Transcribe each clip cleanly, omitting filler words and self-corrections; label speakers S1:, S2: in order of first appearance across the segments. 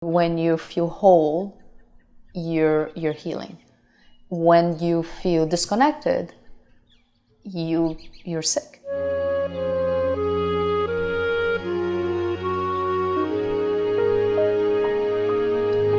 S1: When you feel whole, you're healing. When you feel disconnected, you're sick.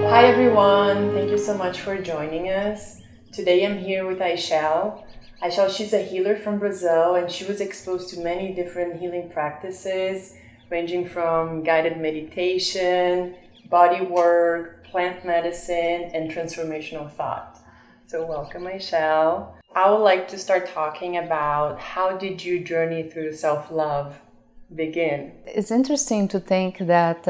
S2: Hi everyone, thank you so much for joining us. Today I'm here with Aychele. Aychele, she's a healer from Brazil and she was exposed to many different healing practices ranging from guided meditation, body work, plant medicine, and transformational thought. So welcome Aychele. I would like to start talking about how did your journey through self-love begin?
S1: It's interesting to think that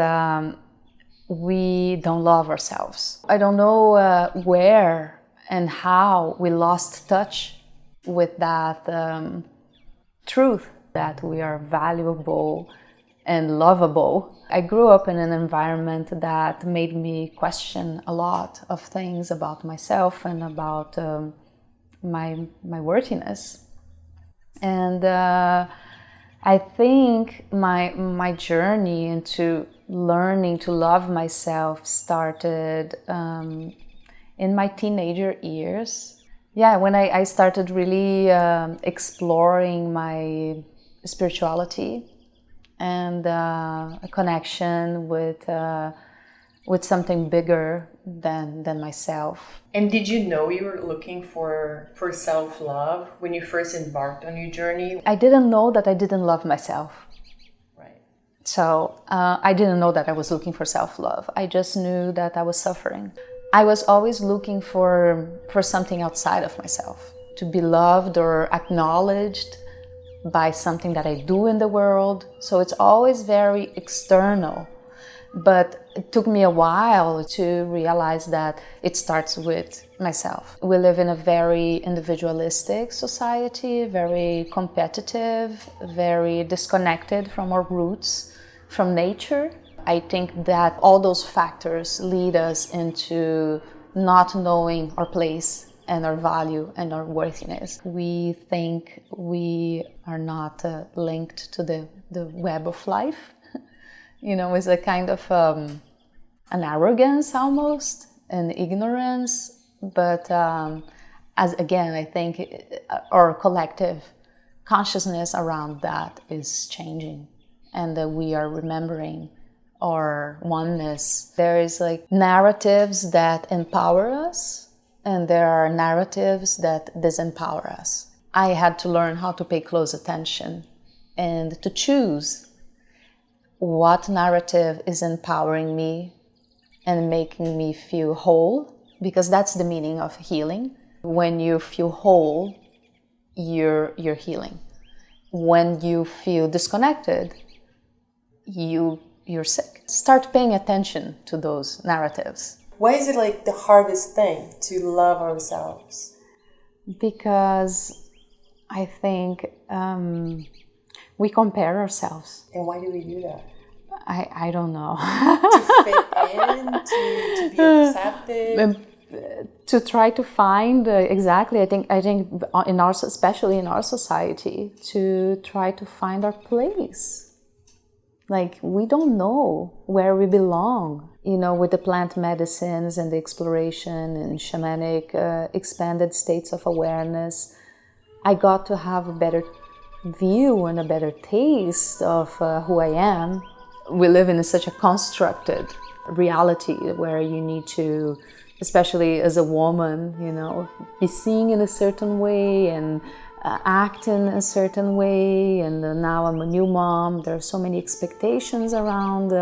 S1: we don't love ourselves. I don't know where and how we lost touch with that truth that we are valuable and lovable. I grew up in an environment that made me question a lot of things about myself and about my worthiness. And I think my journey into learning to love myself started in my teenager years. Yeah, when I started really exploring my spirituality and a connection with something bigger than myself.
S2: And did you know you were looking for self-love when you first embarked on your journey?
S1: I didn't know that I didn't love myself.
S2: Right.
S1: So I didn't know that I was looking for self-love. I just knew that I was suffering. I was always looking for something outside of myself, to be loved or acknowledged by something that I do in the world. So it's always very external. But it took me a while to realize that it starts with myself. We live in a very individualistic society, very competitive, very disconnected from our roots, from nature. I think that all those factors lead us into not knowing our place and our value and our worthiness. We think we are not linked to the web of life. You know, it's a kind of an arrogance almost, an ignorance. But as again, I think our collective consciousness around that is changing, and that we are remembering our oneness. There is like narratives that empower us, and there are narratives that disempower us. I had to learn how to pay close attention and to choose what narrative is empowering me and making me feel whole, because that's the meaning of healing. When you feel whole, you're healing. When you feel disconnected, you're sick. Start paying attention to those narratives.
S2: Why is it like the hardest thing to love ourselves?
S1: Because I think we compare ourselves.
S2: And why do we do that?
S1: I don't know.
S2: To fit in, to be accepted.
S1: To try to find exactly. I think in our, especially in our society, to try to find our place. Like, we don't know where we belong. You know, with the plant medicines and the exploration and shamanic expanded states of awareness, I got to have a better view and a better taste of who I am. We live in such a constructed reality where you need to, especially as a woman, you know, be seen in a certain way and act in a certain way. And now I'm a new mom. There are so many expectations around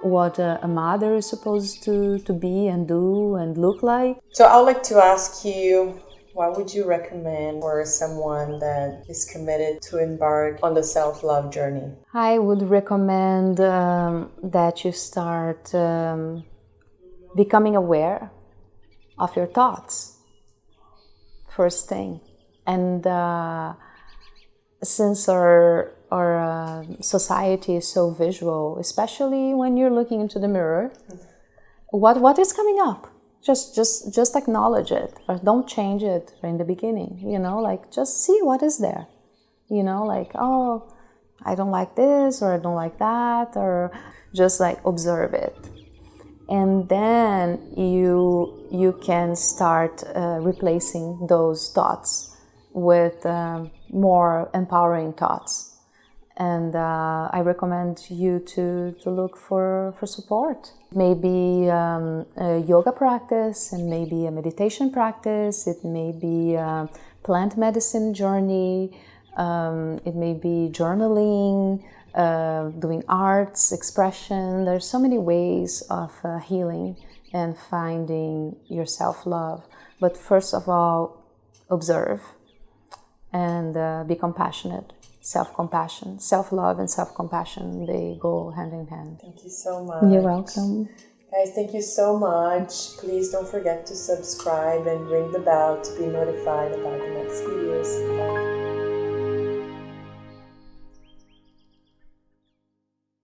S1: what a mother is supposed to be and do and look like.
S2: So I would like to ask you, what would you recommend for someone that is committed to embark on the self-love journey?
S1: I would recommend that you start becoming aware of your thoughts, first thing. And since our society is so visual, especially when you're looking into the mirror, what is coming up? Just acknowledge it. Don't change it in the beginning, you know, like just see what is there. You know, like, oh, I don't like this or I don't like that, or just like observe it. And then you can start replacing those thoughts with more empowering thoughts. And I recommend you to look for support. Maybe a yoga practice, and maybe a meditation practice. It may be a plant medicine journey. It may be journaling, doing arts, expression. There's so many ways of healing and finding your self-love. But first of all, observe and be compassionate. Self-compassion, self-love and self-compassion, they go hand in hand.
S2: Thank you so much.
S1: You're welcome.
S2: Guys, thank you so much. Please don't forget to subscribe and ring the bell to be notified about the next videos.